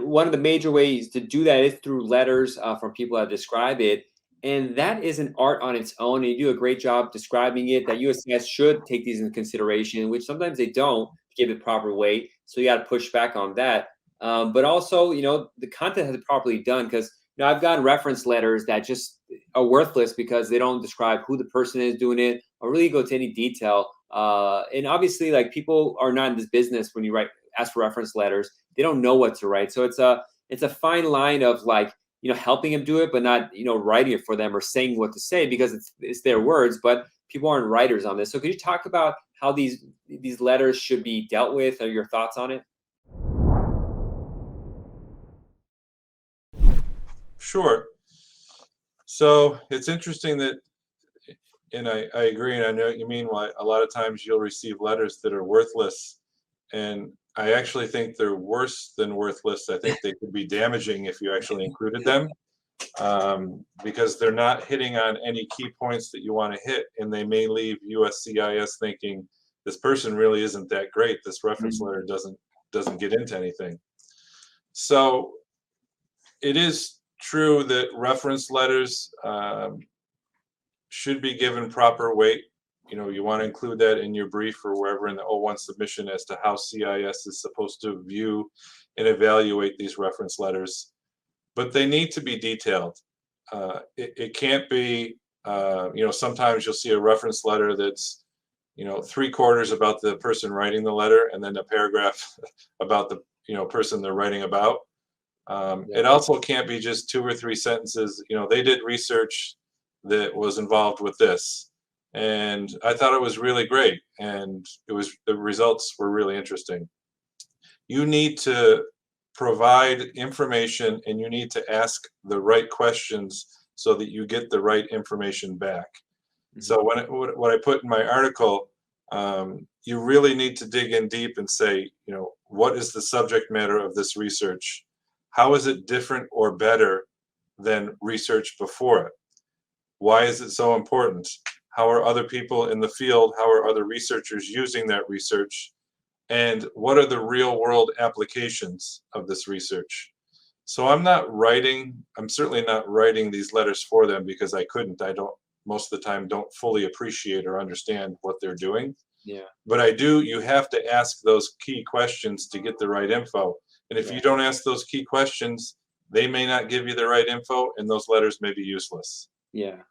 One of the major ways to do that is through letters from people that describe it. And that is an art on its own. And you do a great job describing it that USCIS should take these into consideration, which sometimes they don't give it proper weight. So you got to push back on that. But also, the content has to be properly done because I've gotten reference letters that just are worthless because they don't describe who the person is doing it or really go to any detail. And obviously, like people are not in this business when you ask for reference letters, they don't know what to write. So it's a fine line of like helping them do it, but not writing it for them or saying what to say because it's their words. But people aren't writers on this. So could you talk about how these letters should be dealt with, or your thoughts on it? Sure. So it's interesting that, and I agree, and I know what you mean. Why a lot of times you'll receive letters that are worthless, and I actually think they're worse than worthless. I think they could be damaging if you actually included them, because they're not hitting on any key points that you want to hit, and they may leave USCIS thinking this person really isn't that great. This reference Mhm. letter doesn't get into anything. So it is true that reference letters should be given proper weight. You want to include that in your brief or wherever in the O1 submission as to how CIS is supposed to view and evaluate these reference letters. But they need to be detailed. It can't be, sometimes you'll see a reference letter that's, three quarters about the person writing the letter and then a paragraph about the, person they're writing about. Yeah. It also can't be just two or three sentences. They did research that was involved with this, and I thought it was really great, and the results were really interesting. You need to provide information, and you need to ask the right questions so that you get the right information back. Mhm. So what I put in my article, you really need to dig in deep and say, what is the subject matter of this research? How is it different or better than research before it? Why is it so important? How are other people in the field? How are other researchers using that research? And what are the real world applications of this research? So I'm certainly not writing these letters for them because I couldn't. I don't, most of the time, don't fully appreciate or understand what they're doing. Yeah. But you have to ask those key questions to get the right info. And if Yeah. you don't ask those key questions, they may not give you the right info and those letters may be useless. Yeah.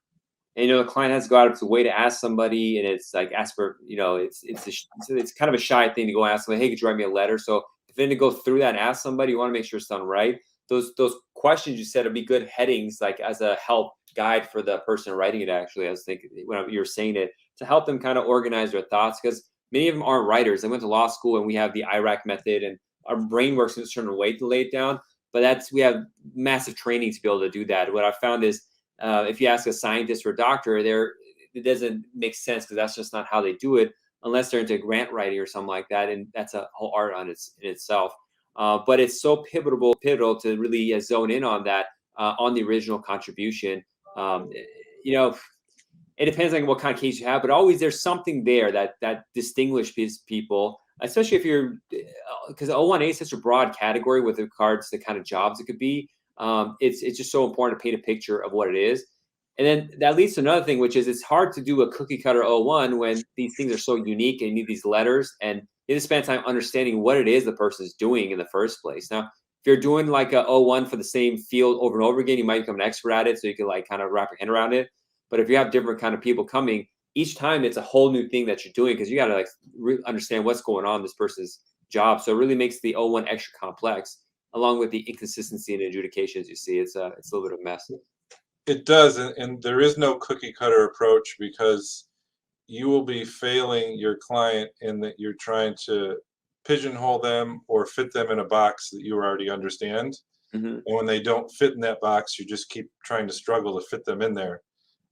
And the client has to go out of its way to ask somebody, and it's like ask for it's kind of a shy thing to go ask somebody, hey, could you write me a letter? So if then to go through that and ask somebody, you want to make sure it's done right. Those questions you said would be good headings, like as a help guide for the person writing it. Actually, I was thinking when you were saying it, to help them kind of organize their thoughts, because many of them aren't writers. They went to law school and we have the IRAC method, and our brain works in a certain way to lay it down. But we have massive training to be able to do that. What I found is if you ask a scientist or a doctor, it doesn't make sense because that's just not how they do it, unless they're into grant writing or something like that, and that's a whole art in itself. But it's so pivotal to really zone in on that, on the original contribution. Um, you know, it depends on what kind of case you have, but always there's something there that distinguishes people, especially if you're, because O1A is such a broad category with regards to the kind of jobs it could be. It's just so important to paint a picture of what it is. And then that leads to another thing, which is it's hard to do a cookie cutter O1 when these things are so unique and you need these letters, and you need to spend time understanding what it is the person is doing in the first place. Now, if you're doing like a O1 for the same field over and over again, you might become an expert at it, so you can like kind of wrap your head around it. But if you have different kind of people coming, each time it's a whole new thing that you're doing because you got to like understand what's going on in this person's job. So it really makes the O1 extra complex, along with the inconsistency in adjudications. You see, it's a little bit of a mess. It does, and there is no cookie cutter approach because you will be failing your client in that you're trying to pigeonhole them or fit them in a box that you already understand. Hmm. And when they don't fit in that box, you just keep trying to struggle to fit them in there.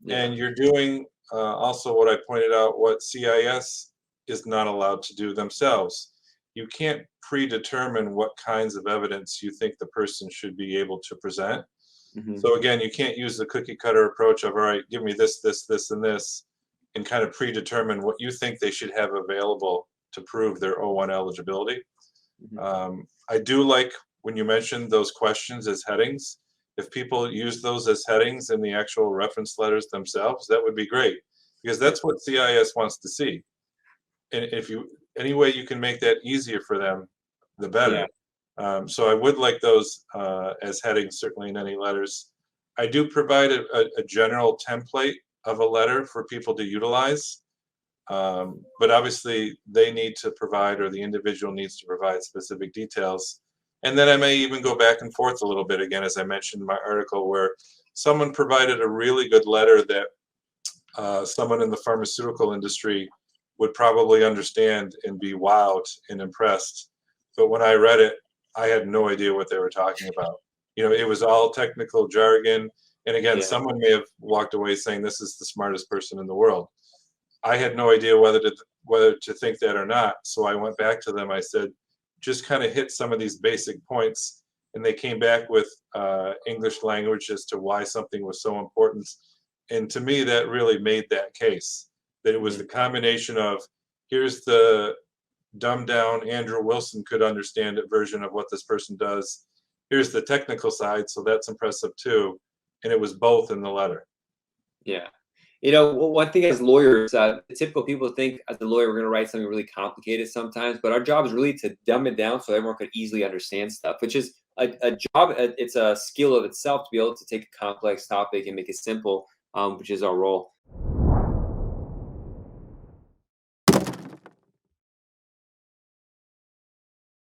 Yeah. And you're doing also what I pointed out, what CIS is not allowed to do themselves. You can't predetermine what kinds of evidence you think the person should be able to present. Hmm. So again, you can't use the cookie cutter approach of, all right, give me this, this, this, and this, and kind of predetermine what you think they should have available to prove their O1 eligibility. Hmm. I do like when you mentioned those questions as headings, if people use those as headings in the actual reference letters themselves, that would be great, because that's what CIS wants to see. And if you, any way you can make that easier for them, the better. So I would like those as headings, certainly in any letters. I do provide a general template of a letter for people to utilize, but obviously they need to provide, or the individual needs to provide, specific details. And then I may even go back and forth a little bit, again, as I mentioned in my article, where someone provided a really good letter that someone in the pharmaceutical industry would probably understand and be wowed and impressed. But when I read it, I had no idea what they were talking about. You know, it was all technical jargon. And again, someone may have walked away saying this is the smartest person in the world. I had no idea whether to think that or not. So I went back to them. I said, just kind of hit some of these basic points. And they came back with English language as to why something was so important. And to me, that really made that case, that it was the combination of, here's the dumbed down Andrew Wilson could understand it version of what this person does. Here's the technical side, so that's impressive too. And it was both in the letter. Yeah. You know, one thing as lawyers, typical people think as a lawyer, we're going to write something really complicated sometimes, but our job is really to dumb it down so everyone can easily understand stuff, which is a job. It's a skill of itself to be able to take a complex topic and make it simple, which is our role.